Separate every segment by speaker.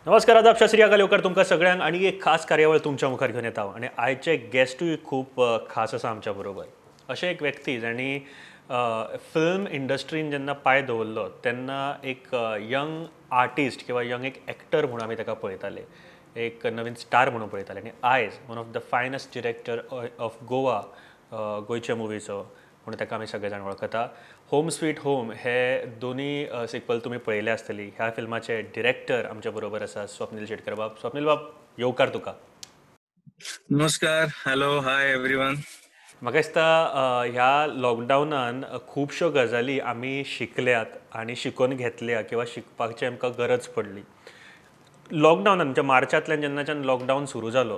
Speaker 1: नमस्कार आदाब सत श्री अकाल येवकार तुमकां सगळ्यांक आनी एक खास कार्यावळ तुमच्या मुखार घेवन येता आनी आयचे गेस्टूय खूब खास आसा आमच्या बरोबर. अशे एक व्यक्ती जाणी फिल्म इंडस्ट्रीन जेन्ना पांय दवरलो तेन्ना एक यंग आर्टिस्ट किंवा यंग एक एक्टर म्हणून आमी ताका पळयताले, एक नवीन स्टार म्हणून पळयताले. आनी आयज one of the finest director of Goa, गोंयच्या मुवीचो म्हणून ताका आमी सगळे जाण वळखता. होम स्वीट होम हे दोन्ही सिक्वल तुम्ही पळयले आसतली. ह्या फिल्माचे डिरेक्टर आमच्या बरोबर आसा स्वप्नील शेटकर बाब. स्वप्नील बाब, येवकार तुका.
Speaker 2: नमस्कार, हॅलो, हाय एवरीवन.
Speaker 1: म्हाका दिसता ह्या लॉकडावनान खुबश्यो गजाली आमी शिकल्यात आनी शिकून घेतल्या किंवा शिकपाची आमकां गरज पडली. लॉकडावनान म्हणजे मार्चांतल्यान जेन्नाच्यान लॉकडावन सुरू जालो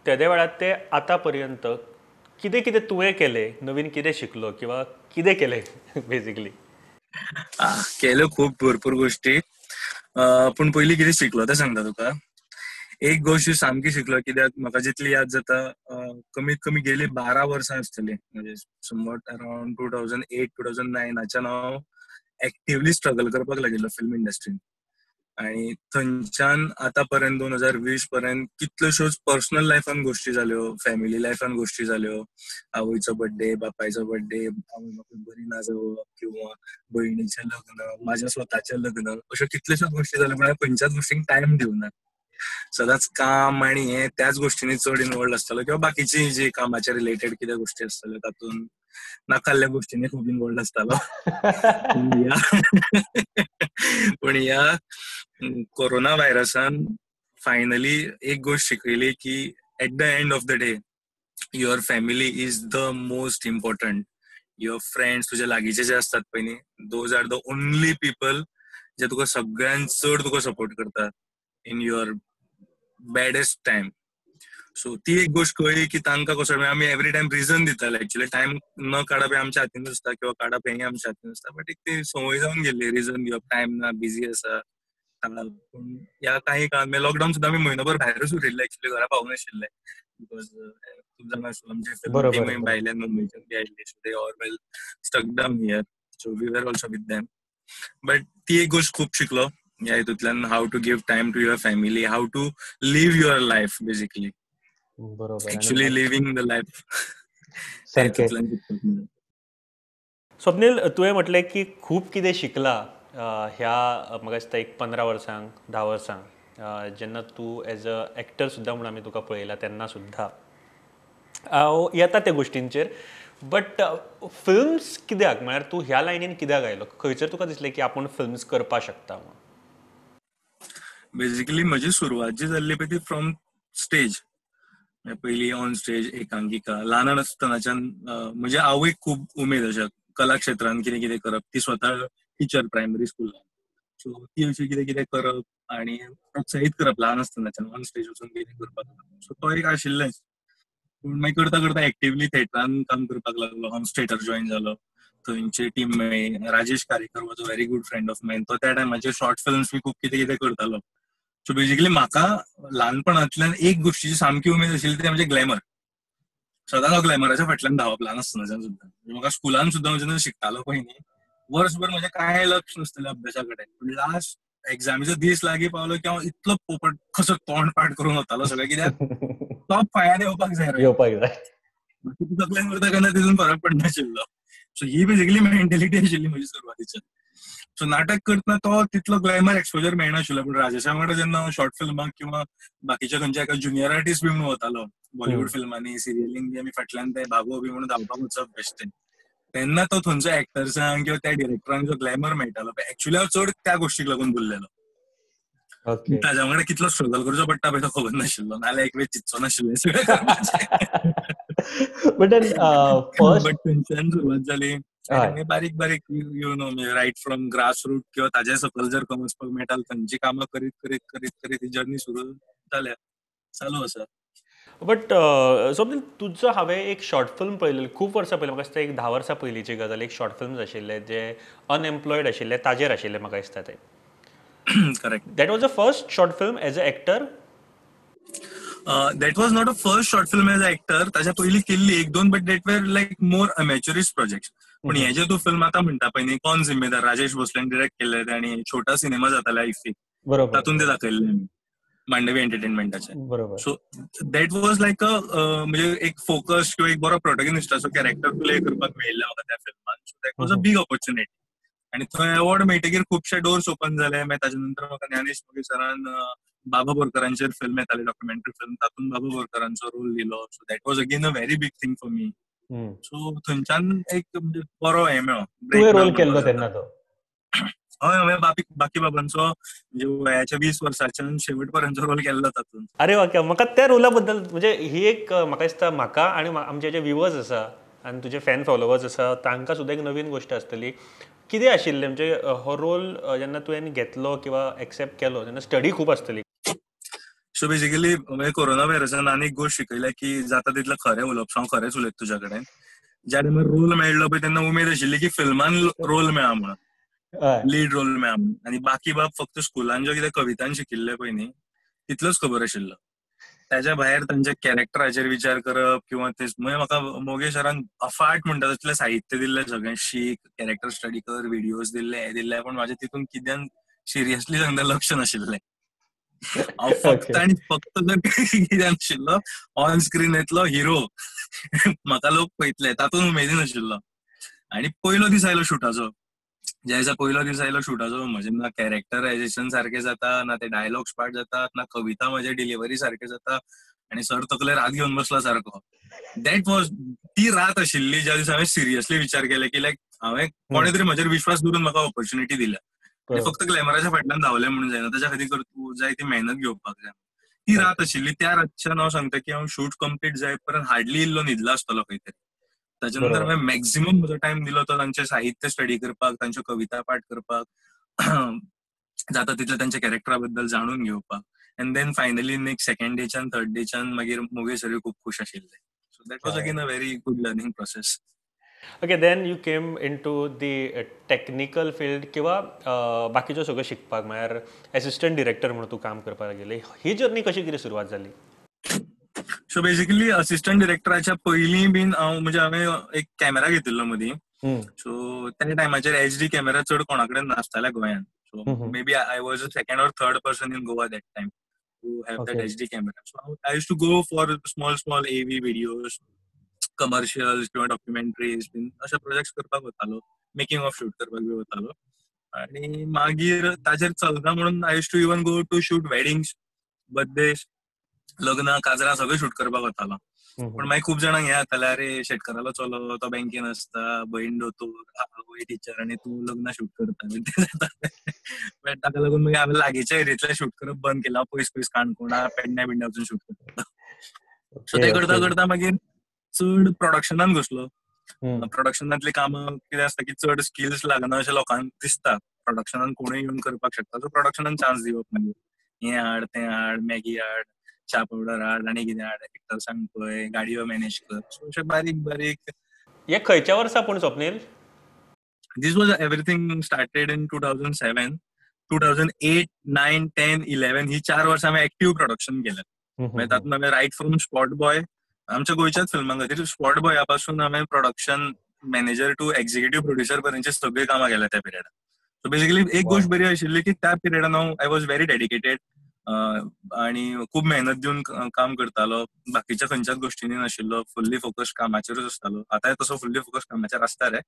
Speaker 1: तेदे वेळार ते आतां पर्यंत कितें कितें तुवें केलें, नवीन कितें शिकलो किंवा कितें केलें बेजिकली?
Speaker 2: केल्यो खूब भरपूर गोष्टी, पूण पयलीं कितें शिकलो तें सांगता तुका. एक गोष्ट सामकी शिकलो, कित्याक म्हाका जितली याद जाता कमीत कमी गेली 12 वर्सां आसतली. म्हणजे समवट अरावंड 2008-2009 हांव एक्टिवली स्ट्रगल करपाक लागिल्लो फिल्म इंडस्ट्रीन. आणि थंयच्यान आतां पर्यंत 2020 पर्यंत कितल्योश्योच पर्सनल लायफान गोष्टी जाल्यो, फॅमिली लायफान गोष्टी जाल्यो. आवयचो बर्थडे, बापायचो बर्थडे, आवय बापूय बरी ना जावप किंवा भयणीचें लग्न, माझ्या स्वताचें लग्न, अश्यो कितल्योश्योच गोष्टी जाल्यो. म्हळ्यार खंयच्याच गोष्टींक टायम दिवना. सदांच काम आनी हे त्याच गोष्टींनी चड इनवॉल्ड आसतालो, किंवा बाकीची जी कामाच्या रिलेटेड कितें गोष्टी आसताल्यो तातूंत नाकाल्ल्या गोष्टींनी खूब इनवॉल्ड आसतालो. पण ह्या कोरोना व्हायरसान फायनली एक गोष्ट शिकयली की at the end of the day your family is the most important. Your friends, तुझे लागींचे जे असतात पळय न्ही, those are the only people जे तुका सगळ्यान चड तुका सपोर्ट करतात in your baddest time. So ती एक गोष्ट कळ्ळी की तांकां कसो आमी एवरी टायम रिझन दिताले. एक्चुअली टायम न काडप हे आमच्या हातीन आसता किंवा काडप हेय आमच्या हातीन आसता, बट एक ती संवय जावन गेल्ली रिझन दिवप. टायम ना, बिझी आसा. पूण ह्या काही काळान लॉकडाऊन सुद्धा आमी म्हयनोभर भायरूच उरिल्ले, एक्चुअली घरा पावूनाशिल्ले. बिकॉज खूब जाणां आमचे फिल्म
Speaker 1: बरोबर
Speaker 2: टीम
Speaker 1: बरोबर.
Speaker 2: भायल्यान मुंबयच्यान बी आयिल्ली, so they all well stuck down here. So we were also with them. But ती एक गोष्ट खूब शिकलो ह्या हितूंतल्यान, how to give time to your family, how to live your life basically.
Speaker 1: बरोबर.
Speaker 2: Actually living the life. त्या
Speaker 1: सारकें.
Speaker 2: हितूंतल्यान शिकपाक मेळ्ळें.
Speaker 1: स्वप्नील, तुवें म्हटलें की खूब कितें शिकला ह्या म्हाका दिसता एक 15 वर्सांक, 10 वर्सांक, जेन्ना तूं एज अ एक्टर सुद्दां म्हणून आमी तुका पळयला तेन्ना सुद्दां हांव येता त्या गोश्टींचेर. बट फिल्म्स कित्याक, म्हळ्यार तूं ह्या लायनीन कित्याक आयलो? खंयसर तुका दिसलें की आपूण फिल्म्स करपाक शकता म्हणून?
Speaker 2: बेसिकली म्हजी सुरवात जी जाल्ली पळय ती फ्रॉम स्टेज. पयलीं ऑन स्टेज एकांकिका ल्हान आसतनाच्यान. म्हज्या आवयक खूब उमेद अशा कला क्षेत्रांत कितें कितें करप. ती स्वता टिचर प्रायमरी स्कुलान. सो ती अशी कितें कितें करप आनी प्रोत्साहीत करप ल्हान आसतनाच्यान ऑन स्टेज वचून कितें करपाक. सो तो एक आशिल्लेंच. पूण मागीर करता करता एक्टिवली थिएटरान काम करपाक लागलो. होम्स थिएटर जॉयन जालो. थंयची टीम मेळ्ळी. Rajesh Karekar was a very good friend of mine. तो त्या टायमाचेर शॉर्ट फिल्म्स बी खूब कितें कितें करतालो. सो बेसिकली म्हाका ल्हानपणांतल्यान एक गोष्टीची सामकी उमेद आशिल्ली ती म्हणजे ग्लॅमर. सदांच हांव ग्लॅमराच्या फाटल्यान धांवप ल्हान आसतनाच्यान सुद्दां. म्हाका स्कुलान सुद्दां जेन्ना शिकतालो पळय न्ही, वर्सभर म्हजें कांय लक्ष नासतलें अभ्यासा कडेन. पूण लास्ट एक्झामीचो दीस लागीं पावलो की हांव इतलो पोपट कसो तोंड पाठ करून वतालो सगळें, कित्याक टॉप 5 येवपाक जाय रे.
Speaker 1: येवपाक जाय.
Speaker 2: कितें तकलेन उरता केन्ना तितून फरक पडनाशिल्लो. सो ही बेसिकली मेंटॅलिटी आशिल्ली म्हजी सुरवातीच्यान. सो नाटक करतना तो तितलो ग्लॅमर एक्सपोजर मेळनाशिल्लो. पूण राजेशा वांगडा जेन्ना हांव शॉर्ट फिल्माक किंवा बाकीच्या खंयच्या एका ज्युनियर आर्टिस्ट बी म्हणून वतालो, बॉलिवूड फिल्मांनी, सिरियलींक बी आमी फाटल्यान ते बाबू बी म्हणून धांवपाक वचप बेश्टें, तेन्ना तो थंयचो एक्टर्सांक किंवा त्या डिरेक्टरांक जो ग्लॅमर मेळटालो पळय, एक्चुअली हांव चड त्या गोश्टीक लागून भुललेलो.
Speaker 1: ओके.
Speaker 2: ताज्या वांगडा कितलो स्ट्रगल करचो पडटा पळय तो खबर नाशिल्लो. नाल्यार एक वेळ चिंतचो नाशिल्लो हें सगळें करपाचें.
Speaker 1: But then first.
Speaker 2: बट थंयच्यान सुरवात जाली. आनी
Speaker 1: हय.
Speaker 2: मागीर बारीक बारीक you know right from grass root किंवा ताजे सकयल जर कम वचपाक मेळटा थंयची कामां करीत करीत करीत करीत ही जर्नी सुरू जाल्या, चालू आसा.
Speaker 1: बट स्वप्नील, तुजो हांवें एक शॉर्ट फिल्म पळयलेली खूब वर्सां पयलीं, म्हाका दिसता एक 10 वर्सां पयलींची गजाल. एक शॉर्ट फिल्म्स आशिल्ले जे अनएम्प्लॉयड आशिल्ले ताजेर आशिल्ले म्हाका दिसता ते.
Speaker 2: Correct.
Speaker 1: That was the first short film as a actor.
Speaker 2: That was not a first short film as a actor. ताच्या पयलीं केल्ली एक दोन, but that were like more amateurish project. पूण हे जे तूं फिल्म आतां म्हणटा पळय न्ही, कौन जिम्मेदार, राजेश भोसलेन डिरेक्ट केल्लें तें आनी छोटा सिनेमा जाताले इफ्फी,
Speaker 1: बरोबर
Speaker 2: तातूंत ते
Speaker 1: बरोबर.
Speaker 2: दाखयल्लें. मांडवी एंटरटेनमेंटाचे.
Speaker 1: बरोबर.
Speaker 2: सो दॅट वॉज लायक म्हणजे एक फोकस किंवा एक बरो प्रोटॅगनिस्टाचो कॅरेक्टर प्ले करपाक मेळिल्लें म्हाका त्या फिल्मान. So that was a big opportunity. आणि थंय अवॉर्ड मेळटकीर खुबशे डोर्स ओपन जाले. मागीर ताच्या नंतर म्हाका ज्ञानेश मोगी सरान बाबा बोरकरांचेर फिल्म येताली, डॉक्युमेंटरी फिल्म, तातूंत बाबा बोरकरांचो रोल दिलो. So that was again a very big thing for me.
Speaker 1: हम्म.
Speaker 2: सो थंयच्यान एक म्हणजे बरो हे मेळ्ळो,
Speaker 1: तुवें
Speaker 2: ब्रेक
Speaker 1: रोल
Speaker 2: मेळ्ळो म्हणपाक
Speaker 1: केल्लो
Speaker 2: जाता.
Speaker 1: तेन्ना तो.
Speaker 2: हय, हांवें बाकी बाबांचो म्हणजे वयाच्या 20 वर्साच्यान शेवट पर्यंत रोल केल्लो तातूंत.
Speaker 1: अरे वा, क्या म्हाका त्या रोला बद्दल म्हणजे ही एक म्हाका दिसता म्हाका आनी आमचे जे व्ह्युअर्स आसा आनी तुजे फॅन फॉलोवर्स आसा तांकां सुद्दां एक नवीन गोश्ट आसतली. कितें आशिल्लें म्हणजे हो रोल जेन्ना तुवें घेतलो किंवा एक्सेप्ट केलो तेन्ना स्टडी खूब आसतली.
Speaker 2: सो बेसिकली कोरोना व्हायरसान आनी एक गोश्ट शिकयल्या की जाता तितलें खरें उलोवप. हांव खरेंच उलयता तुज्या कडेन. ज्या टायमार रोल मेळ्ळो पळय तेन्ना उमेद आशिल्ली की फिल्मान रोल मेळा म्हणून,
Speaker 1: हय.
Speaker 2: लीड रोल मेळा म्हणून. आनी बाकी बाब फक्त स्कुलान ज्यो कितें कवितान शिकिल्ले पळय न्ही, तितलोच खबर आशिल्लो. ताच्या भायर तांच्या कॅरेक्टराचेर विचार करप किंवा म्हणजे म्हाका मोगे सरान अफाट म्हणटा तसलें साहित्य दिल्लें, सगळें शीक, कॅरेक्टर स्टडी कर, व्हिडिओज दिल्ले, हे दिल्ले, पूण म्हाजें तितून कित्यान सिरियसली सांगता लक्ष नाशिल्लें. हांव फक्त
Speaker 1: ओके.
Speaker 2: आनी फक्त जर कितें आशिल्लो, ऑन स्क्रीन येतलो हिरो, म्हाका लोक पळयतले, तातूंत उमेदीन आशिल्लो. आनी पयलो दीस आयलो शुटाचो. ज्या दिसा पयलो दीस आयलो शुटाचो, म्हजें ना कॅरेक्टरायझेशन सारकें जाता, ना ते डायलॉग्स पाठ जातात, ना कविता म्हजे डिलिव्हरी सारके जाता, आनी सर तकले रात घेवन बसला सारको. दॅट वॉज ती रात आशिल्ली ज्या दिसा हांवें सिरियसली विचार केले की लायक हांवें कोणे तरी म्हजेर विश्वास दवरून म्हाका ऑपॉर्च्युनिटी दिल्या. आनी
Speaker 1: बरोबर.
Speaker 2: फक्त ग्लॅमराच्या फाटल्यान धांवलें म्हणून जायना, ताच्या खातीर तूं जाय ती मेहनत घेवपाक जाय. ती रात आशिल्ली. त्या रातच्यान हांव सांगता की हांव शूट कंप्लीट जाय पर्यंत हार्डली इल्लो न्हिदलो आसतलो खंय तरी. ताच्या नंतर
Speaker 1: बरोबर.
Speaker 2: हांवें मॅक्झिमम म्हजो टायम दिलो तो तांचे साहित्य स्टडी करपाक, तांच्यो कविता पाठ करपाक, जाता तितले तांच्या कॅरेक्टरा बद्दल जाणून घेवपाक. And then finally next second डेच्यान थर्ड डेच्यान मागीर मोगे सरूय खूब खूश आशिल्ले. So that was again a very good learning process.
Speaker 1: Okay, then you came into the technical field किंवा बाकीच्यो सगळ्यो शिकपाक, म्हळ्यार एसिस्टंट डिरेक्टर म्हणून तूं काम करपाक लागले. ही जर्नी कशी कितें सुरवात जाली?
Speaker 2: सो बेसिकली असिस्टंट डिरेक्टराच्या पयलीं बीन हांवें एक कॅमेरा घेतिल्लो मदीं. सो त्या टायमाचेर HD कॅमेरा चड कोणा कडेन नासताले गोंयांत. So may be I was a second or third person in Goa that time to have that
Speaker 1: okay.
Speaker 2: HD camera. So I use to go for small AV videos, commercials किंवा documentaries बीन अशे projects करपाक वतालो. Making of shoot करपाक बी वतालो. आनी मागीर ताचेर चलता म्हणून I use to even go to shoot weddings, birthdays, लग्न, काजरां सगळें शूट करपाक वतालो. पण मागीर खूब जाणांक हें जातालें, अरे शेटकारालो चलो, तो बँकेन आसता, भयण दोतोर, आवय टिचर, आनी तूं लग्न शूट करता बीन तें जातालें. ताका लागून मागीर हांवें लागींच्या एरियेंतलें शूट करप बंद केलें. हांव पयस काणकोणा, पेडण्या बिडण्या वचून शूट करता. So
Speaker 1: okay.
Speaker 2: तें करता
Speaker 1: ओके.
Speaker 2: करता मागीर चड प्रोडक्शनान घुसलो. प्रोडक्शनांतली कामां कितें आसता की चड स्किल्स लागना अशें लोकांक दिसता. प्रोडक्शनान कोणूय येवन करपाक शकता. सो प्रोडक्शनान चान्स दिवप मागीर. हें हाड, तें हाड, मॅगी हाड, च्या पावडर हाड, आनी कितें हाड, एक्टर्सांक पळय, गाडयो मॅनेज कर. सो अशें बारीक बारीक.
Speaker 1: हे खंयच्या वर्सा पूण Swapnil?
Speaker 2: This was everything started in 2007. 2008, 9, 10, 11 ही 4 वर्सां हांवें एक्टिव्ह प्रोडक्शन केलें. मागीर तातूंत हांवें रायट फ्रॉम स्पॉट बॉय, आमच्या गोंयच्याच फिल्मां खातीर स्पॉट बॉया पासून हांवें production manager to executive producer पर्यंतची सगळीं कामां केल्या त्या पिरियडान. सो बेसिकली एक गोश्ट बरी आशिल्ली की त्या पिरियडान आय वॉज व्हेरी डेडिकेटेड आनी खूब मेहनत दिवन काम करतालो. बाकीच्या खंयच्याच गोश्टींनी नाशिल्लो. फुल्ली फोकस कामाचेरूच आसतालो. आतांय तसो फुल्ली फोकस कामाचेर आसता रे,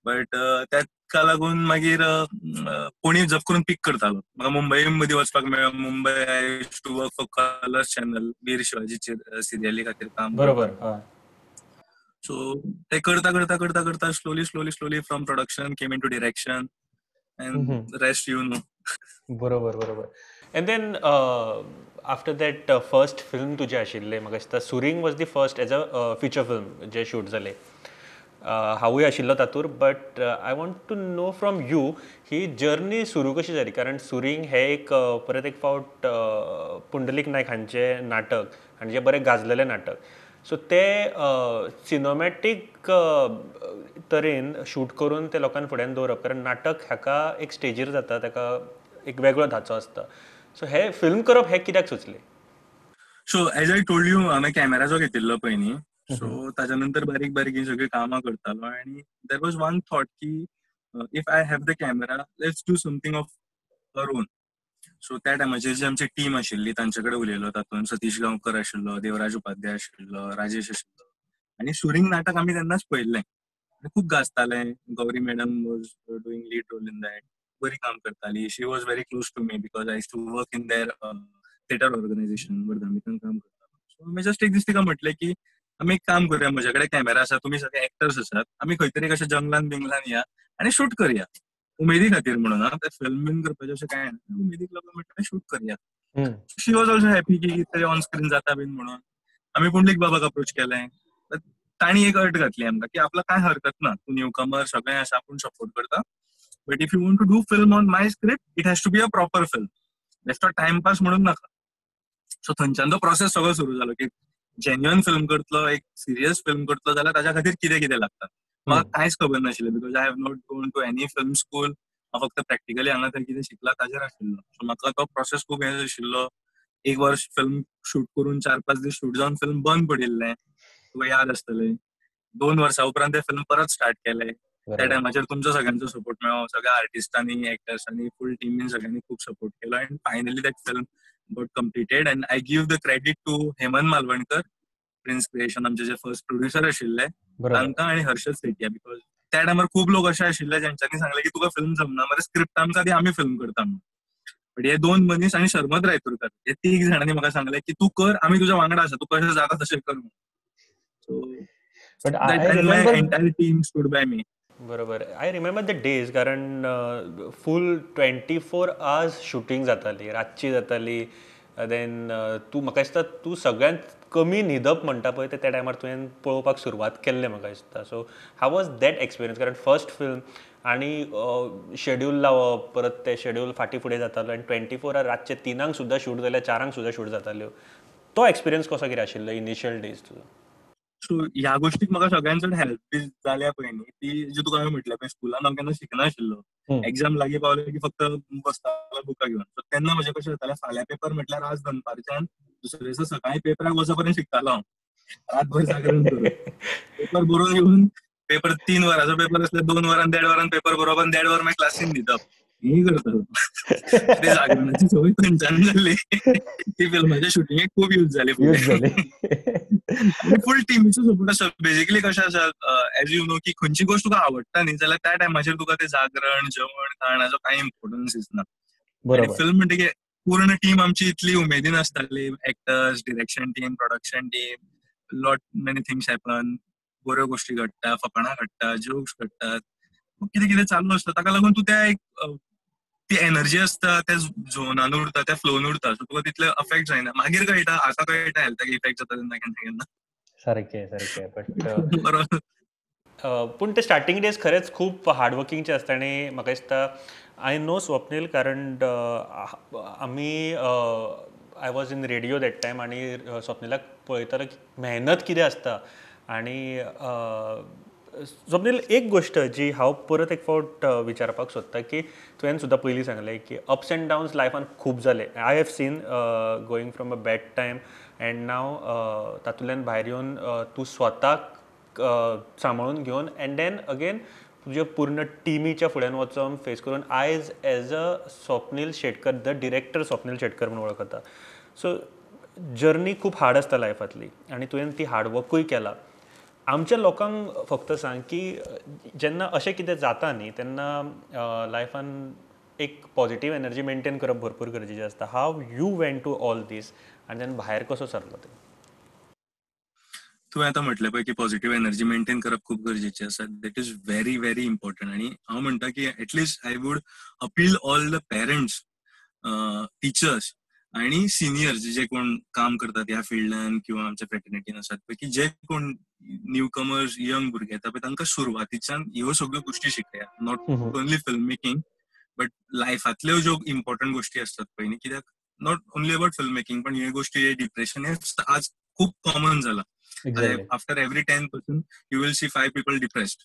Speaker 2: बट ताका लागून मागीर कोणीय जप करून पीक करतालो. म्हाका मुंबई मदीं वचपाक मेळ्ळें. Mumbai I used to work for Colors channel, Veer Shivaji सिरियली खातीर काम
Speaker 1: बरोबर.
Speaker 2: करतालो. सो ते करता करता करता करता slowly from production came into direction and rest you know.
Speaker 1: बरोबर. बरोबर. And then after that first film तुजें आशिल्लें, म्हाका दिसता Suring was the first as a feature film जें शूट जालें. हांवूय आशिल्लो तातूंत. But I want to know from you ही जर्नी सुरू कशी जाली. कारण सुरींग हें एक परत एक फावट पुंडलीक नायक हांचें नाटक आनी जें बरें गाजलेलें नाटक. सो तें सिनेमॅटीक तरेन शूट करून तें लोकांनी फुड्यान दवरप. कारण नाटक हाका एक स्टेजीर जाता, ताका एक वेगळो धाचो आसता. सो हें फिल्म करप हें कित्याक सुचलें?
Speaker 2: So as I told you हांवें कॅमेरा जो घेतिल्लो पळय न्ही, सो ताच्या नंतर बारीक बारीक ही सगळीं कामां करतालो. आनी देर वॉज वन थॉट की if I have the camera let's do something of our own. So त्या टायमाचेर जी आमची टीम आशिल्ली तांचे कडेन उलयलो, तातूंत सतीश गांवकर आशिल्लो, देवराज उपाध्याय आशिल्लो, राजेश आशिल्लो आनी शुरींग नाटक आमी तेन्नाच पळयल्लें आनी खूब गाजतालें. Gauri madam was doing lead role in that. बरी काम करताली. She was very close to me because I used to work in their theatre organisation वर्धामितान काम करतालो. सो हांवें जस्ट एक दीस तिका म्हटलें की आमी एक काम करूया, म्हजे कडेन कॅमेरा आसा, तुमी सगळे एक्टर्स आसात, आमी खंय तरी कशें जंगलान बिंगलान या आनी शूट करया. उमेदी खातीर म्हणून, ते फिल्म बीन करपाचें अशें कांय ना, उमेदीक लागून म्हटलें शूट करया. शी वॉज ऑल्सो हॅपी की कितें ऑन स्क्रीन जाता बीन म्हणून. आमी पुंडलीक बाबाक अप्रोच केलें. तांणी एक अट घातली आमकां की आपल्याक कांय हरकत ना, तूं न्यू कमर सगळें आसा, आपूण सपोर्ट करता, but if you want to do film on my script it has to be a proper film. बेश्टो टायमपास म्हणून नाका. सो थंयच्यान तो प्रोसेस सगळो सुरू जालो की जेन्युअन फिल्म करतलो, एक सिरियस फिल्म करतलो जाल्यार ताच्या खातीर कितें कितें लागता. म्हाका कांयच खबर नाशिल्लें बिकॉज आय हॅव नॉट गोन टू एनी फिल्म स्कूल. हांव फक्त प्रॅक्टिकली हांगा थंय कितें शिकला ताचेर आशिल्लो. सो म्हाका तो प्रोसेस खूब हें आशिल्लो. एक वर्स फिल्म शूट करून 4-5 दीस शूट जावन फिल्म बंद पडिल्लें, तुका याद आसतलें. 2 वर्सां उपरांत तें फिल्म परत स्टार्ट केलें. त्या टायमाचेर तुमचो सगळ्यांचो सपोर्ट मेळ्ळो. सगळ्या आर्टिस्टांनी, एक्टर्सांनी, फूल टिमीन सगळ्यांनी खूब सपोर्ट केलो and finally that film got completed and I give the credit to Hemant Malvankar, Prince Creation, आमचे जे फर्स्ट प्रोड्युसर आशिल्ले तांकां, आनी हर्षद सेठिया. बिकॉज त्या टायमार खूब लोक अशे आशिल्ले जांच्यांनी सांगलें की तुका फिल्म जमना, मरे स्क्रिप्ट आमकां दी, आमी फिल्म करता म्हणून. बट हे 2 मनीस आनी शर्मत रायतुरकार हे 3 जाणांनी म्हाका सांगलें की तू कर, आमी तुज्या वांगडा आसा, तू कशें जाता तशें कर म्हणून. So
Speaker 1: but
Speaker 2: that
Speaker 1: I
Speaker 2: and my
Speaker 1: remember
Speaker 2: entire team stood by me.
Speaker 1: बरोबर. आय रिमेंबर द डेज, कारण फूल 24 hours शूटिंग जाताली, रातची जाताली. देन तूं, म्हाका दिसता तूं सगळ्यांत कमी न्हिदप म्हणटा पळय ते त्या टायमार तुवें पळोवपाक सुरवात केल्लें म्हाका दिसता. So how was that experience, कारण फर्स्ट फिल्म आनी शेड्यूल लावप, परत ते शेड्यूल फाटीं फुडें जातालो आनी 24 hours रातचे 3 सुद्दां शूट जाल्यार 4 सुद्दां शूट जाताल्यो. तो एक्सपिरियन्स कसो कितें आशिल्लो इनिशियल डेज तुजो?
Speaker 2: सो ह्या गोष्टीक म्हाका सगळ्यान चड हेल्प बी जाल्या पळय न्ही, ती जी तुका हांवें म्हटल्या पळय, स्कुलान हांव केन्ना शिकनाशिल्लो. एक्झाम लागीं पावले की फक्त बसतालो बुकां घेवन. सो तेन्ना म्हजें कशें जातालें, फाल्यां पेपर म्हटल्यार आज दनपारच्यान दुसरे दिसा सकाळीं पेपराक वच पर्यंत शिकतालो हांव, रातभर जागरण करून. पेपर बरोवन येवन पेपर 3 वरांचो पेपर आसल्यार 2 वरान 1.5 वरान पेपर बरोवप आनी 1.5 वर मागीर क्लासीन न्हिदप, हें करतालो. ती जागरणाची संवय थंयच्यान जाल्ली. ती फिल्माच्या शुटिंगेक खूब यूज जाली
Speaker 1: यूज
Speaker 2: फुडें.
Speaker 1: जाली.
Speaker 2: आनी फूल टीमीचो सपोर्ट आसा. बेसिकली कशें आसा, एज यू नो की खंयची गोष्ट तुका आवडटा न्ही जाल्यार त्या टायमाचेर तुका ते जागरण, जेवण, खाण हाचो कांय इम्पॉर्टन्स दिसना. आनी
Speaker 1: बरोबर.
Speaker 2: फिल्म म्हणटकीर पूर्ण टीम आमची इतली उमेदीन आसताली, actors, direction team, production team, lot many things happen. बऱ्यो गोश्टी घडटा, फकाणां घडटा, जोक्स घडटात, कितें कितें चालू आसता. ताका लागून तूं त्या एक ती एनर्जी आसता त्या झोनान उरता, त्या फ्लोन उरता. सो तुका तितले अफेक्ट जायना. मागीर कळटा, आतां कळटा हेल्थाक इफेक्ट जाता तेन्ना केन्ना केन्ना.
Speaker 1: सारकें सारकें. बट
Speaker 2: बरो.
Speaker 1: पूण ते स्टार्टींग डेज खरेंच खूब हार्डवर्किंगचे आसता आनी म्हाका दिसता आय नो स्वप्नील, कारण आमी I was in radio that time आनी स्वप्निलाक पळयतालो की मेहनत कितें आसता. आनी स्वप्नील, एक गोश्ट जी हांव परत एक फावट विचारपाक सोदता की तुवें सुद्दां पयलीं सांगलें की अप्स एंड डावन्स लायफान खूब जाले. I have seen going from a bad time and now तातूंतल्यान भायर येवन तूं स्वताक सांबाळून घेवन एंड देन अगेन तुज्या पूर्ण टिमीच्या फुड्यान वचून फेस करून आयज as a Swapnil Shetkar, the director Swapnil Shetkar म्हणून वळखता. सो जर्नी खूब हार्ड आसता लायफांतली आनी तुवें ती हार्डवर्कूय केला. आमच्या लोकांक फक्त सांग की जेन्ना अशें कितें जाता न्ही तेन्ना लायफान एक पॉझिटीव एनर्जी मेंटेन करप भरपूर गरजेचें आसता. How you went to all दीस आनी तेन्ना भायर कसो सरलो ते?
Speaker 2: तुवें आतां म्हटलें पळय की पॉझिटिव्ह एनर्जी मेंटेन करप खूब गरजेचें आसा. That is very very important. आनी हांव म्हणटा की at least I would appeal all the parents, teachers आनी सिनियर्स जे कोण काम करतात ह्या फिल्डान किंवा आमच्या फ्रेटर्निटीन आसात पळय, की जे कोण न्यू कमर्स, यंग भुरगे येता पळय, तांकां सुरवातीच्यान ह्यो सगळ्यो गोश्टी शिकया. Not only film making but लायफांतल्यो ज्यो इम्पॉर्टंट गोश्टी आसतात पळय न्ही, कित्याक not only about film making पण ह्यो गोश्टी, डिप्रेशन हे आज खूब कॉमन जाला.
Speaker 1: Exactly.
Speaker 2: After every 10 person you will see 5 people depressed.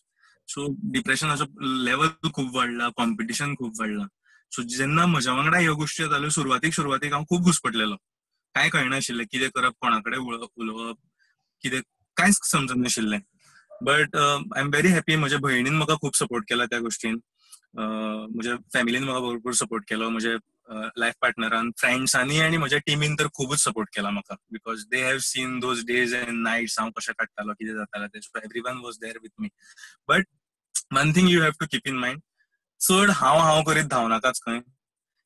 Speaker 2: So डिप्रेशनाचो लेवल खूब वाडला, कॉम्पिटिशन खूब वाडला. सो जेन्ना म्हज्या वांगडा ह्यो गोश्टी जाताल्यो सुरवातीक हांव खूब घुस्पटलेलो. कांय कळनाशिल्लें कितें करप, कोणा कडेन उलोवप, कितें कांयच समजनाशिल्लें. But I am very happy, म्हज्या भयणीन म्हाका खूब सपोर्ट केला त्या गोश्टीन. म्हज्या फॅमिलीन म्हाका भरपूर सपोर्ट केलो. म्हजे लायफ पार्टनरान फ्रेंड्सांनी आनी म्हज्या टिमीन तर खूबच सपोर्ट केला म्हाका because they have seen those days and nights हांव कशें काडटालो कितें जातालें तें so everyone was there with me but one thing you have to keep in mind चड हांव करीत धांवनाकाच खंय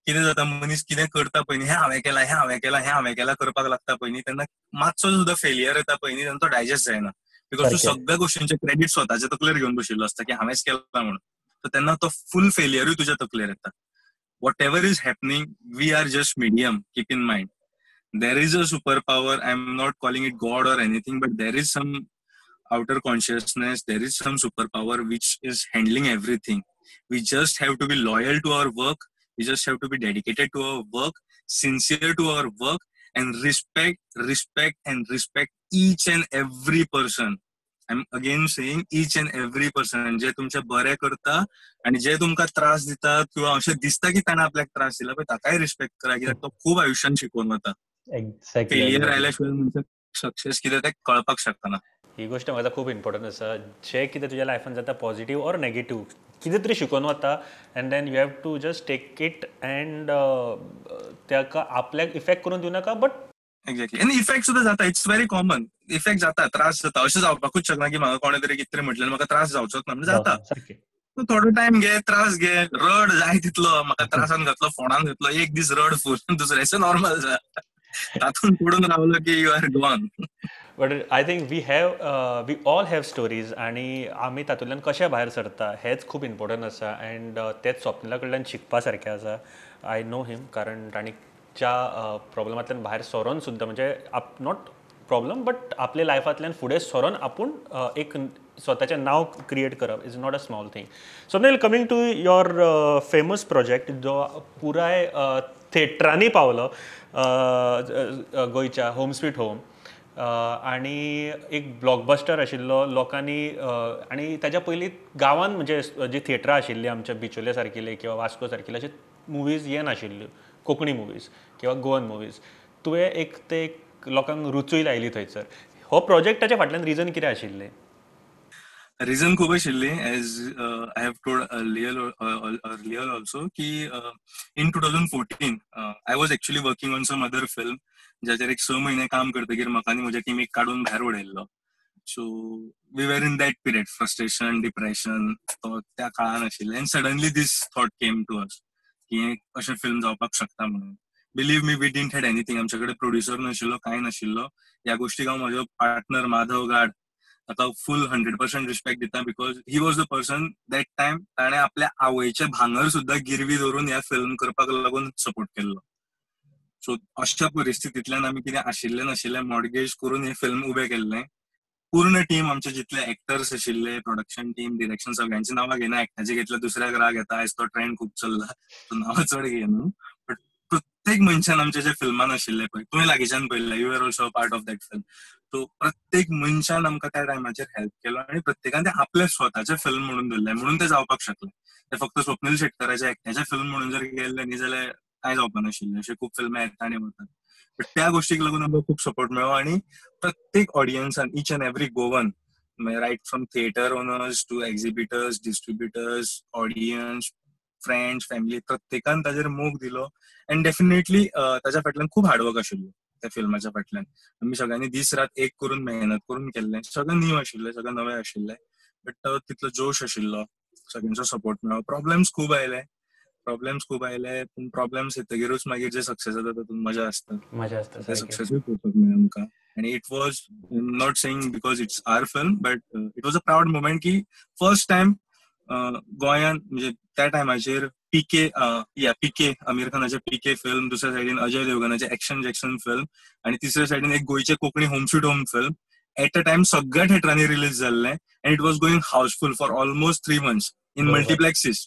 Speaker 2: कितें जाता मनीस कितें करता पळय न्ही हें हांवें केलां हें हांवें केलां हें हांवें केलां करपाक लागता पळय न्ही तेन्ना मातसो सुद्दां फेलियर येता पळय न्ही तेन्ना तो डायजेस्ट जायना बिकॉज तूं
Speaker 1: सारकें.
Speaker 2: सगळ्या गोष्टींचे क्रेडीट स्वताच्या तकलेर घेवन बशिल्लो आसता की हांवेंच केलां म्हणून सो तेन्ना तो फूल फेलियरूय तुज्या तकलेर येता whatever is happening, we are just medium. Keep in mind, there is a superpower. I'm not calling it God or anything, but there is some outer consciousness. There is some superpower which is handling everything. We just have to be loyal to our work. We just have to be dedicated to our work, sincere to our work, and respect each and every person. I'm again saying each and every person जे तुमचे बरे करता आणि जे तुमकां त्रास दिता किंवा अशें दिसता की ताणें आपल्याक त्रास दिला पळय ताकाय रिस्पेक्ट करा कित्याक तो खूब आयुश्यान शिकोवन वता
Speaker 1: एक्झॅक्टली
Speaker 2: फेलियर
Speaker 1: एक्झॅक्टली.
Speaker 2: आयल्या मनशाक सक्सेस कितें तें कळपाक शकना
Speaker 1: ही गोष्ट म्हाका खूब इम्पॉर्टंट आसा जे कितें तुज्या लायफान जाता पॉझिटीव ऑर नेगेटीव कितें तरी शिकून वता and then you have to just take it and ताका आपल्याक इफेक्ट करून दिवं नाका बट
Speaker 2: एक्झॅक्टली आनी इफेक्ट सुद्दां जाता इट्स व्हेरी कॉमन इफेक्ट जाता त्रास जाता अशें जावपाकूच शकना की म्हाका कोणें तरी कितें तरी म्हटलें म्हाका त्रास जावचोच ना म्हणजे जाता
Speaker 1: सारकें.
Speaker 2: तूं थोडो टायम घे त्रास घे रड जाय तितलो म्हाका त्रासान घातलो फोणान घातलो एक दीस रड फूल दुसऱ्या दिसा नॉर्मल जा तातूंत पडून रावलो की you are gone
Speaker 1: but I think we all have stories आणि आमी तातूंतल्यान कशे भायर सरता हेच खूब इम्पॉर्टंट आसा अँड तेच स्वप्निला कडल्यान शिकपा सारकें आसा आय नो हिम कारण तांणी ज्या प्रॉब्लमांतल्यान भायर सरोन सुद्दां म्हणजे नॉट प्रॉब्लम बट आपल्या लायफांतल्यान फुडें सरोन आपूण एक स्वताचें नांव क्रिएट करप is not a small thing. Swapnil coming to your famous project जो पुराय थिएटरांनी पावलो गोंयच्या होम स्वीट होम आणि एक ब्लॉकबस्टर आशिल्लो लोकांनी आणि ताच्या पयलीं गांवांत म्हणजे जी थिएटरां आशिल्लीं आमच्या बिचोले सारकिले किंवा वास्को सारकिले अशे मुवीज येनाशिल्ल्यो कोंकणी मुवीज किंवा गोवन मुवीज तुवें एक ते लोकांक रुचूय लायली थंयसर हो प्रोजेक्टाच्या फाटल्यान रिजन कितें आशिल्लें?
Speaker 2: रिझन खूप आशिल्ली as I have told earlier also की in 2014 I was actually working on some other film ज्याचेर एक 6 महिने काम करतकीर म्हाका आनी म्हज्या टीमीक काडून भायर उडयल्लो so we were in that period frustration depression त्या काळान आशिल्लें and suddenly this thought came to us की अशें फिल्म जावपाक शकता म्हणून believe me we didn't had anything आमचे कडेन प्रोड्युसर नाशिल्लो कांय नाशिल्लो ह्या गोष्टीक हांव म्हजो पार्टनर माधव गाड ताका फुल 100% रिस्पेक्ट दिता because he was the person that time ताणें आपल्या आवयचे भांगर सुद्दां गिरवी धरून ह्या फिल्म करपाक लागून सपोर्ट केल्लो सो अशा परिस्थितींतल्यान आमी कितें आशिल्लें नाशिल्लें मॉडगेज करून हें फिल्म उबें केल्लें पूर्ण टीम आमचे जितले एक्टर्स आशिल्ले प्रोडक्शन टीम डिरेक्शन सगळ्यांची नांवां घेना एकट्याचे घेतल्या दुसऱ्याक राग येता आयज तो ट्रेंड खूब चल्ला सो नांवां चड घेयना बट प्रत्येक मनशान आमच्या जे फिल्मान आशिल्ले पळय तुवें लागींच्यान पळयल्लें you are also part of that film so प्रत्येक मनशान आमकां त्या टायमाचेर हेल्प केलो आनी प्रत्येकान ते आपले स्वताचे फिल्म म्हणून धरले म्हणून ते जावपाक शकले ते फक्त स्वप्नील शेटकराचे एकट्याचे फिल्म म्हणून जर गेल्ले न्ही जाल्यार काय जावपा नाशिल्लें अशे खूब फिल्मी येता आनी वतात बट त्या गोष्टीक लागून आमकां खूब सपोर्ट मेळ्ळो आनी प्रत्येक ऑडियन्सान each and every Goan right from theatre owners to exhibitors distributors audience friends family प्रत्येकान ताजेर मोग दिलो अँड डेफिनेटली ताच्या फाटल्यान खूब हार्डवर्क आशिल्लो त्या फिल्माच्या फाटल्यान आमी सगळ्यांनी दीस रात एक करून मेहनत करून केल्लें सगळें न्यू आशिल्लें सगळें नवें आशिल्लें बट तितलो जोश आशिल्लो सगळ्यांचो सपोर्ट मेळ्ळो प्रॉब्लेम्स खूब आयले पूण प्रॉब्लेम्स येतकीरूच मागीर जे सक्सेस जाता तातूंत मजा आसता
Speaker 1: मजा आसता
Speaker 2: ते
Speaker 1: सारकें.
Speaker 2: सक्सेसूय पळोवपाक मेळ्ळें आमकां आनी it was not saying because it's our film but it was a proud moment की फर्स्ट टायम गोंयान म्हणजे त्या टायमाचेर पीके आमिर खानाचे पीके फिल्म दुसऱ्या सायडीन अजय देवगनाचे एक्शन जॅक्शन फिल्म आणि तिसऱ्या सायडीन एक गोयचे Konkani Home Sweet Home film at a time सगळ्या थिएटरांनी रिलीज जाल्लें and it was going housefull for almost 3 months in
Speaker 1: बरोबर.
Speaker 2: मल्टीप्लेक्सीस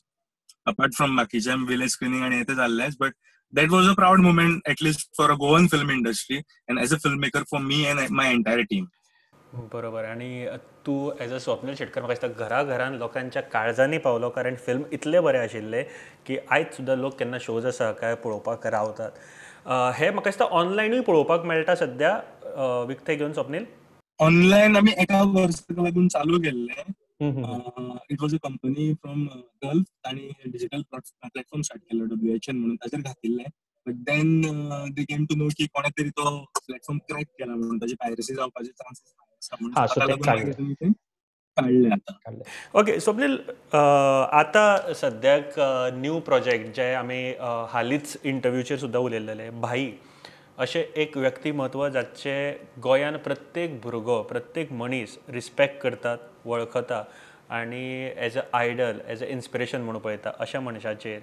Speaker 2: अपार्ट फ्रॉम बाकीचे विलेज स्क्रीनिंग आणि हे ते जाल्लेच but that was a proud moment at least for a Goan film industry and as a filmmaker for me and my entire team.
Speaker 1: बरोबर आणि तू as a Swapnil Shetkar म्हाका दिसता घराघरान लोकांच्या काळजांनी पावलो कारण फिल्म इतले बरें आशिल्ले की आयज सुद्दां लोक केन्ना शोज आसा काय पळोवपाक रावतात हे म्हाका दिसता ऑनलायनूय पळोवपाक मेळटा सद्या विकते घेवन स्वप्नील
Speaker 2: ऑनलायन आमी एका वर्साक लागून चालू केल्लें it was a company from Gulf आणि डिजिटल प्लॅटफॉर्म स्टार्ट केलो WHN म्हणून ताजेर घातिल्लें. But then they came to know की कोणाक तरी तो प्लॅटफॉर्म क्रॅक केला म्हणून ताची पायरसी जावपाचे चान्सेस आसा म्हणून
Speaker 1: हां, सो
Speaker 2: ताका
Speaker 1: ते
Speaker 2: लागून
Speaker 1: काडले.
Speaker 2: मागीर तुमी तें काडलें आतां.
Speaker 1: ओके, स्वप्नील, आतां सद्याक न्यू प्रोजेक्ट जे आमी हालींच इंटरव्यूचेर सुद्दां उलयलेले, भाई अशें एक व्यक्तिमत्व जाचे गोंयान प्रत्येक भुरगो, प्रत्येक मनीस रिस्पेक्ट करतात, वळखता आनी as a idol, as a inspiration म्हणून पळयता, अशा मनशाचेर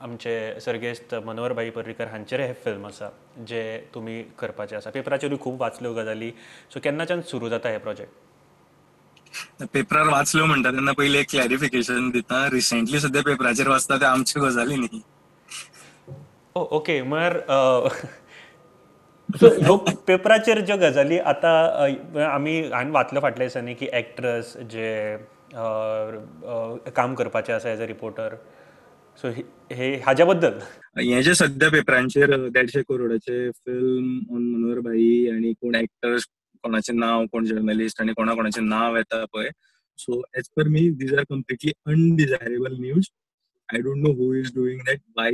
Speaker 1: आमचे सर्गेस्त मनोहर भाई पर्रीकर हांचेर हे फिल्म आसा जे तुमी करपाचे आसा. पेपराचेरूय खूब वाचल्यो गजाली. सो केन्नाच्यान सुरू जाता हे प्रोजेक्ट?
Speaker 2: पेपरार वाचल्यो म्हणटा तेन्ना पयलीं एक क्लॅरिफिकेशन दिता. रिसेंटली सद्या पेपराचेर वाचता ते आमच्यो गजाली न्ही.
Speaker 1: ओके, म्हळ्यार सो ह्यो पेपराचेर ज्यो गजाली आतां हांवें वाचल्यो फाटल्या दिसांनी की एक्ट्रस जे काम करपाचे आसा एज अ रिपोर्टर, सो हे हाज्या बद्दल
Speaker 2: हे जे सद्या पेपरांचेर 150 करोडाचे फिल्म ऑन मनोहर भाई आणि कोण एक्टर्स, कोणाचें नांव, कोण जर्नलिस्ट आणि कोणाचें नांव येता पळय, so as per me these are completely undesirable news. I don't know who is doing that, why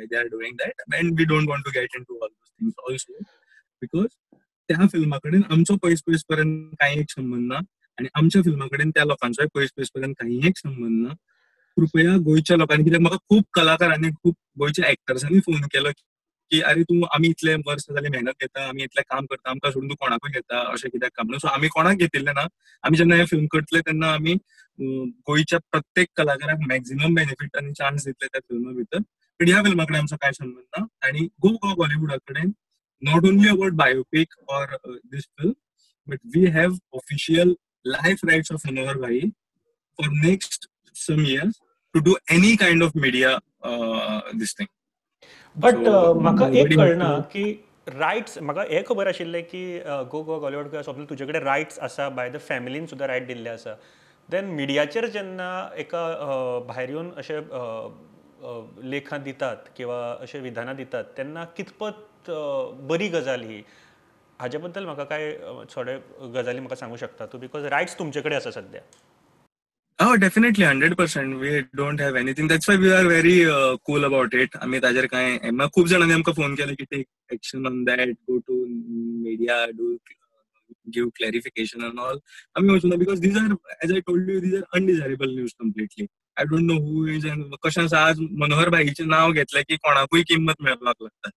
Speaker 2: they are doing that, and we don't want to get into all those things also, because त्या फिल्मा कडेन आमचो पयस पयस पर्यंत काही एक संबंध ना आणि आमच्या फिल्मा कडेन त्या लोकांचोय पयस पयस पर्यंत काही एक संबंध ना. कृपया गोंयच्या लोकांनी, कित्याक म्हाका खूब कलाकारांनी, खूब गोंयच्या एक्टर्सांनी फोन केलो की अरे तूं, आमी इतले वर्स जाली मेहनत घेता, आमी इतलें काम करता, आमकां सोडून तूं कोणाकूय घेता, अशें कित्याक काम म्हणून. सो आमी कोणाक घेतिल्लें ना. आमी जेन्ना हें फिल्म करतले तेन्ना आमी गोंयच्या प्रत्येक कलाकाराक मॅक्झिमम बेनिफीट आनी चान्स दितले त्या फिल्मा भितर. पण ह्या फिल्मा कडेन आमचो कांय संबंध ना. आनी गो बॉलिवूडा कडेन not only about biopic or this film, but we have official life rights of Manohar Bhai for next some years to do any kind of media this thing.
Speaker 1: But म्हाका एक
Speaker 2: nobody has
Speaker 1: कळना
Speaker 2: to.
Speaker 1: की रायट्स, म्हाका हे खबर आशिल्लें की गो बॉलिवूड स्वप्नील तुजे कडेन रायट्स आसा, बाय द फॅमिलीन सुद्दां रायट दिल्ले आसा. देन मिडियाचेर जेन्ना एका भायर येवन अशे लेखां दितात किंवा अशे विधानां दितात तेन्ना कितपत बरी गजाल ही, हाजे बद्दल म्हाका काय थोडे गजाली म्हाका सांगूं शकता तूं, बिकॉज रायट्स तुमचे कडेन आसा सद्या.
Speaker 2: Oh, definitely, 100%. We don't have anything. That's why we are very cool about it. आम्ही ताजेर काय, खूप जणांनी आमकां फोन केला की take action on that, go to media, do give clarification and all. आम्ही म्हणतो ना, because these are, as I told you, these are undesirable news completely. I don't know who is and कशें आसा, आज मनोहर भाईचें नाव घेतलें की कोणाकूय किंमत मेळपाक लागता.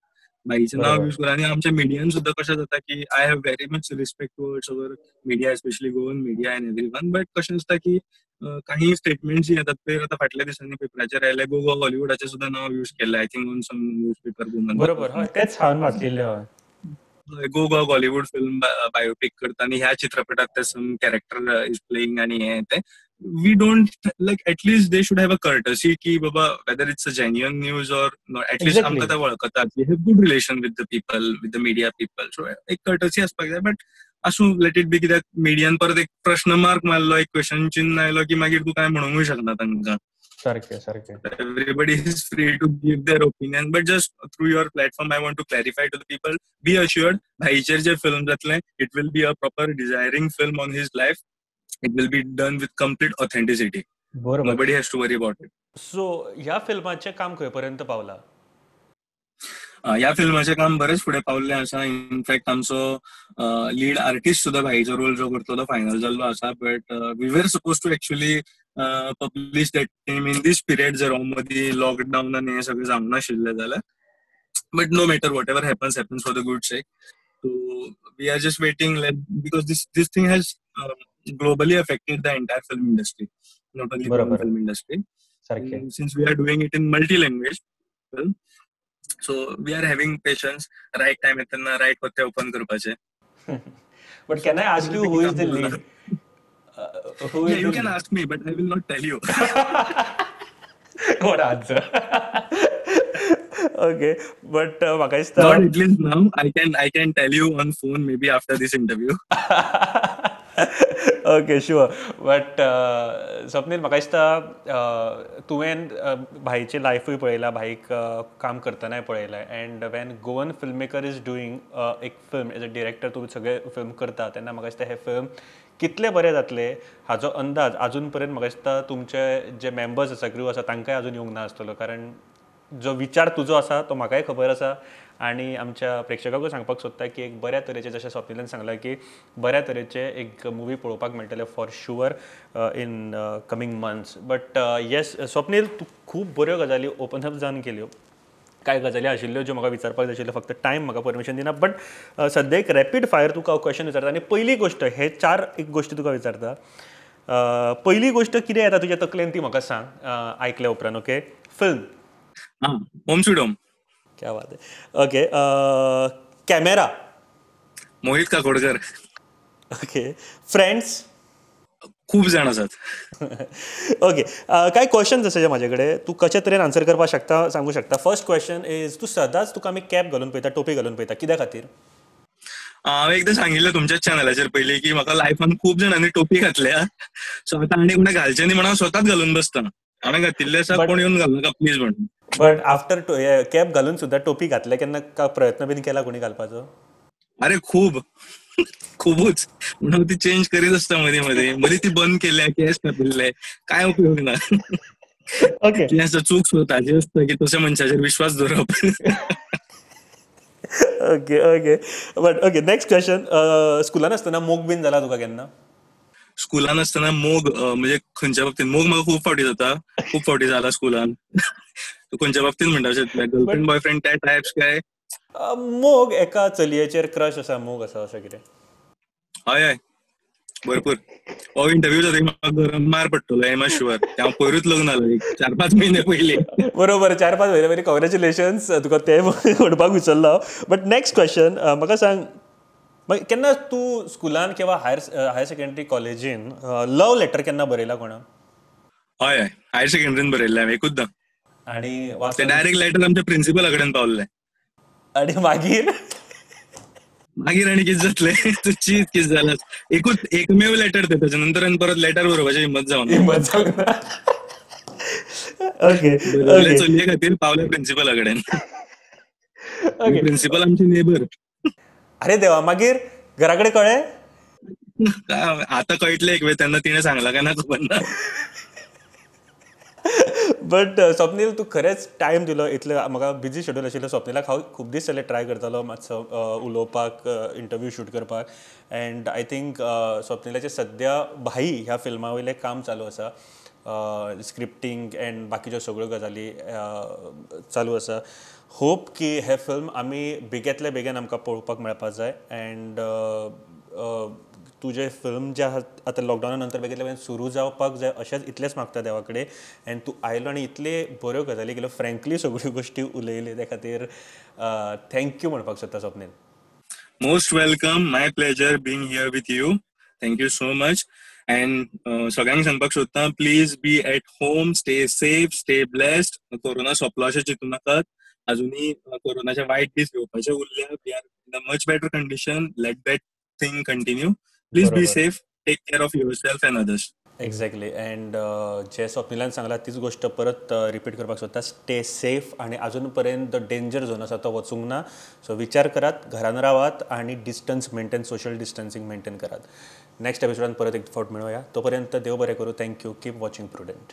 Speaker 2: भाईचें नाव यूज करून. आनी आमच्या मिडियान सुद्दां कशें जाता की I have very much respect towards our media, specially Goan media end everyone, but कशें आसता की काही स्टेटमेंट्स येतात पळय, आता फाटल्या दिसांनी पेपराचेर आयले, गो हॉलिवूडाचें सुद्दां नाव यूज केलें, I think on some news paper woman.
Speaker 1: बरोबर, हय, तेच हांवें वाचलेलें. हय,
Speaker 2: गो बॉलिवूड फिल्म बायोपिक करता आणि ह्या चित्रपटात ते सम कॅरेक्टर इज प्लेइंग आणि हे ते. We don't like, at least they should have a courtesy की बाबा whether it's a genuine news or at least
Speaker 1: exactly.
Speaker 2: आमकां ते वळखतात. We have good relation with the people, with the media people. So एक courtesy आसपाक जाय. बट आसूं, let it be. कित्याक मिडियान परत एक प्रश्न मार्क मारलो, एक क्वेश्चन चिन्ह आयलो की मागीर तूं काय म्हणूंकूय शकना तांकां.
Speaker 1: सारकें सारकें.
Speaker 2: Everybody is free to give their opinion, but just through your platform, I want to clarify to the people: be assured, भाईचेर जे film जातलें, it will be a proper desiring film on his life. It will be done with complete authenticity.
Speaker 1: बरोबर.
Speaker 2: Nobody has to worry about it.
Speaker 1: So ह्या फिल्माचें काम खंय पर्यंत पावलां?
Speaker 2: ह्या फिल्माचें काम बरेच फुडें पावल्लें आसा. इनफॅक्ट आमचो लीड आर्टिस्ट सुद्दां भाईचो रोल जो करतो तो फायनल जाल्लो आसा. But we were suppose to actually publish that team in दीस पिरियड, जर मदीं लॉकडावन आनी हें सगळें जावंक नाशिल्लें जाल्यार. But no matter, whatever happens for the good sake. So we are just waiting, like, because this thing has globally affected the entire film industry, not only the
Speaker 1: बरोबर.
Speaker 2: film industry.
Speaker 1: सारकें.
Speaker 2: And since we are doing it in multi-language film, so we are having patience. Right time येताना right पत्ते open करपाचे.
Speaker 1: But can I ask you who is the lead? Who is
Speaker 2: Yeah, you
Speaker 1: the
Speaker 2: can
Speaker 1: lead?
Speaker 2: ask me, but I will not tell you.
Speaker 1: What answer? Okay, but म्हाका दिसता
Speaker 2: Not at least now. I can tell you on phone maybe after this interview.
Speaker 1: Okay sure but Swapnil म्हाका दिसता तुवें भाईची लायफूय पळयला भाईक काम करतनाय पळयलां and Wien Goan film maker is doing एक फिल्म एज अ डिरेक्टर तूं सगळे फिल्म करता तेन्ना म्हाका दिसता हे फिल्म कितले बरे जातले हाचो अंदाज अजून पर्यंत म्हाका दिसता तुमचे जे मेंबर्स आसा क्रू आसा तांकांय अजून येवंक ना आसतलो कारण जो विचार तुजो आसा तो म्हाकाय खबर आसा आणि आमच्या प्रेक्षकांकूय सांगपाक सोदता की एक बऱ्या तरेचे जशें स्वप्निलान सांगलां की बऱ्या तरेचे एक मुवी पळोवपाक मेळटले for sure in coming months but yes Swapnil तूं खूब बऱ्यो गजाली ओपन अप जावन केल्यो कांय गजाली आशिल्ल्यो ज्यो म्हाका विचारपाक जाय आशिल्ल्यो फक्त टायम म्हाका परमिशन दिना बट सद्या एक रॅपीड फायर तुका क्वेश्चन विचारता आनी पयली गोश्ट हे 4 एक गोश्टी तुका विचारता पहिली गोष्ट कितें येता तुज्या तकलेन ती म्हाका सांग आयकल्या उपरांत okay film
Speaker 2: home Sweet home.
Speaker 1: क्या बात है okay camera
Speaker 2: Mohit Kakodkar.
Speaker 1: Okay friends
Speaker 2: खूप जण असतात.
Speaker 1: ओके काय क्वेश्चन्स आसा जे म्हाजे कडेन तूं कशे तरेन आन्सर करपाक शकता सांगू शकता फर्स्ट क्वेश्चन इज तूं सदांच तुका आमी कॅप घालून पळयता टोपी घालून पळयता कित्या खातीर
Speaker 2: हांवें एकदां सांगिल्लें तुमच्याच चॅनलाचेर पयलीं की म्हाका लायफान खूब जाणांनी टोपी घातल्या सो आतां आनी कोणें घालचें न्ही म्हणून हांव स्वताच घालून बसता. हांवें घातिल्लें आसा कोण येवन घालनाका प्लीज म्हणून.
Speaker 1: बट आफ्टर कॅप घालून सुद्दां टोपी घातले केन्ना प्रयत्न बीन केला कोणी घालपाचो
Speaker 2: अरे खूब खूबच म्हणून हांव ती चेंज करीत आसता मदीं मदीं मदीं ती बंद केल्या केस कापिल्ले काय उपयोग ना.
Speaker 1: ओके
Speaker 2: कितें आसता चूक स्वताची आसता की तशा मनशाचेर विश्वास दवरप.
Speaker 1: Okay okay but okay next question स्कुलान आसतना मोग बीन जाला तुका केन्ना
Speaker 2: स्कुलान आसतना मोग म्हणजे खंयच्या बाबतीत मोग म्हाका खूब फावटी जाता खूप फावटी जाला स्कुलान. तूं खंयच्या बाबतीत म्हणटा गर्लफ्रेंड बॉयफ्रेंड त्या टायप्स काय
Speaker 1: मोग एका चलयेचेर क्रश आसा मोग आसा अशें कितें
Speaker 2: हय हय भरपूर. हो इंटरव्यू जातकीर म्हाका मार पडटलो एम आर शुअर. हांव पयरूच लग्न जालो 4-5 महिने पयलीं.
Speaker 1: बरोबर 4-5 महिने पयलीं कॉंग्रॅच्युलेशन्स तुका ते म्हणपाक विसरलो बट नेक्स्ट क्वेश्चन म्हाका सांग केन्ना तूं स्कुलान किंवा हायर सेकंडरी कॉलेजीन लव लेटर केन्ना बरयला कोणाक
Speaker 2: हय हय हायर सेकंडरीन बरयल्लें हांवें एकूचदां.
Speaker 1: आणि
Speaker 2: ते डायरेक्ट लेटर आमच्या प्रिन्सिपला कडेन पावल्लें.
Speaker 1: आणि मागीर
Speaker 2: मागीर आनी कितें जातलें तूं चीत कितें जालां एकमेव लेटर ते ताच्या नंतर आनी परत लेटर बरोवपाची हिम्मत जावना.
Speaker 1: ओके
Speaker 2: चलये खातीर पावले प्रिन्सिपला कडेन. प्रिन्सिपल आमची नेबर.
Speaker 1: अरे देवा मागीर घरा कडेन कळ्ळें
Speaker 2: आतां कळटलें एक वेळ तेन्ना तिणें सांगलां काय ना खबर ना.
Speaker 1: बट स्वप्नील तूं खरेंच टायम दिलो इतलें म्हाका बिजी शेड्यूल आशिल्लो स्वप्नीलाक हांव खूब दीस जाले ट्राय करतालो मातसो उलोवपाक इंटरव्यू शूट करपाक अँड आय थिंक स्वप्नीलाचें सद्या भाई ह्या फिल्मा वयलें काम चालू आसा स्क्रिप्टींग अँड बाकीच्यो सगळ्यो गजाली चालू आसा. होप की हे फिल्म आमी बेगेंतल्या बेगीन आमकां पळोवपाक मेळपाक जाय अँड तुजे फिल्म जे आतां लॉकडावना नंतर बेगींतल्या बेगीन सुरू जावपाक जाय अशेंच इतलेंच मागता देवा कडेन अँड तूं आयलो आनी इतले बऱ्यो गजाली केल्यो फ्रँकली सगळ्यो गोश्टी उलयले त्या खातीर थँक्यू म्हणपाक सोदता Swapnil.
Speaker 2: Most welcome my pleasure being here with you. Thank you so much. And सगळ्यांक सांगपाक सोदता please be at home stay safe stay blessed. Corona सोंपलो अशें चिंतू नाकात. अजुनी कोरोनाचे वायट दीस घेवपाचे उरल्या. We are in a much better condition. Let that thing continue. Please be safe. Take care of yourself and others.
Speaker 1: Exactly and जे स्वप्निलान सांगला तीच गोष्ट परत रिपीट करपाक सोदता स्टे सेफ आणि अजून पर्यंत डेंजर झोन आसा तो वचूंक ना सो विचार करात घरान रावात आणि distance maintain social distancing maintain करात. नेक्स्ट एपिसोडान परत एक फावट मेळुया तोपर्यंत देव बरें करूं. थँक्यू. Keep watching prudent.